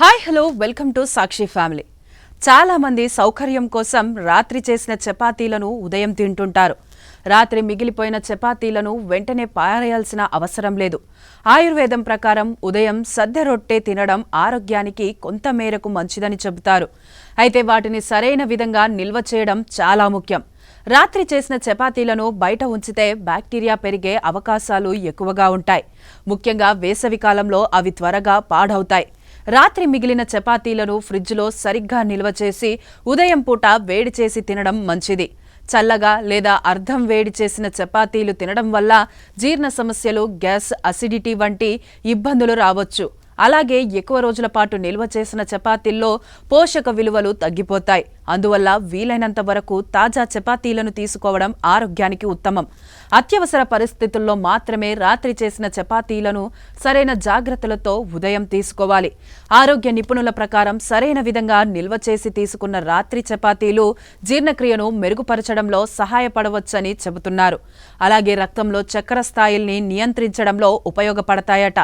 Hi hello welcome to Sakshi family. చాలా మంది సౌకర్యం కోసం రాత్రి చేసిన చపాతీలను ఉదయం తింటుంటారు. రాత్రి మిగిలిపోయిన చపాతీలను వెంటనే పారేయాల్సిన అవసరం లేదు. ఆయుర్వేదం ప్రకారం ఉదయం సద్ద రొట్టె తినడం ఆరోగ్యానికి కొంత మేరకు మంచిదని చెబుతారు. అయితే వాటిని సరైన విధంగా నిల్వ చేయడం చాలా ముఖ్యం. రాత్రి చేసిన చపాతీలను బయట ఉంచితే బ్యాక్టీరియా పెరిగే అవకాశాలు ఎక్కువగా ఉంటాయి. ముఖ్యంగా వేసవి కాలంలో అవి త్వరగా పాడవుతాయి. రాత్రి మిగిలిన చపాతీలను ఫ్రిడ్జ్లో సరిగ్గా నిల్వ చేసి ఉదయం పూట వేడి చేసి తినడం మంచిది. చల్లగా లేదా అర్ధం వేడి చేసిన చపాతీలు తినడం వల్ల జీర్ణ సమస్యలు, గ్యాస్, అసిడిటీ వంటి ఇబ్బందులు రావచ్చు. అలాగే ఎక్కువ రోజుల పాటు నిల్వ చేసిన చపాతీల్లో పోషక విలువలు తగ్గిపోతాయి. అందువల్ల వీలైనంత వరకు తాజా చపాతీలను తీసుకోవడం ఆరోగ్యానికి ఉత్తమం. అత్యవసర పరిస్థితుల్లో మాత్రమే రాత్రి చేసిన చపాతీలను సరైన జాగ్రత్తలతో ఉదయం తీసుకోవాలి. ఆరోగ్య నిపుణుల ప్రకారం సరైన విధంగా నిల్వ చేసి తీసుకున్న రాత్రి చపాతీలు జీర్ణక్రియను మెరుగుపరచడంలో సహాయపడవచ్చని చెబుతున్నారు. అలాగే రక్తంలో చక్కెర స్థాయిల్ని నియంత్రించడంలో ఉపయోగపడతాయట.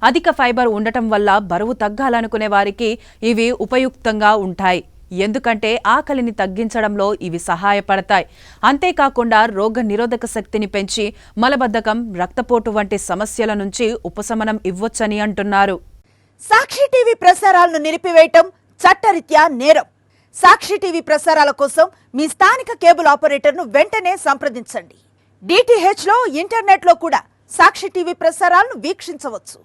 అధిక ఫైబర్ ఉండటం వల్ల బరువు తగ్గాలనుకునే వారికి ఇవి ఉపయుక్తంగా ఉంటాయి. ఎందుకంటే ఆకలిని తగ్గించడంలో ఇవి సహాయపడతాయి. అంతేకాకుండా రోగ నిరోధక శక్తిని పెంచి మలబద్ధకం, రక్తపోటు వంటి సమస్యల నుంచి ఉపశమనం ఇవ్వొచ్చని అంటున్నారు. సాక్షి టీవీ ప్రసారాలను నిలిపివేయటం చట్టరీత్యా నేరం. సాక్షి టీవీ ప్రసారాల కోసం మీ స్థానిక కేబుల్ ఆపరేటర్ను వెంటనే సంప్రదించండి. DTH లో, ఇంటర్నెట్ లో కూడా సాక్షి టీవీ ప్రసారాలను వీక్షించవచ్చు.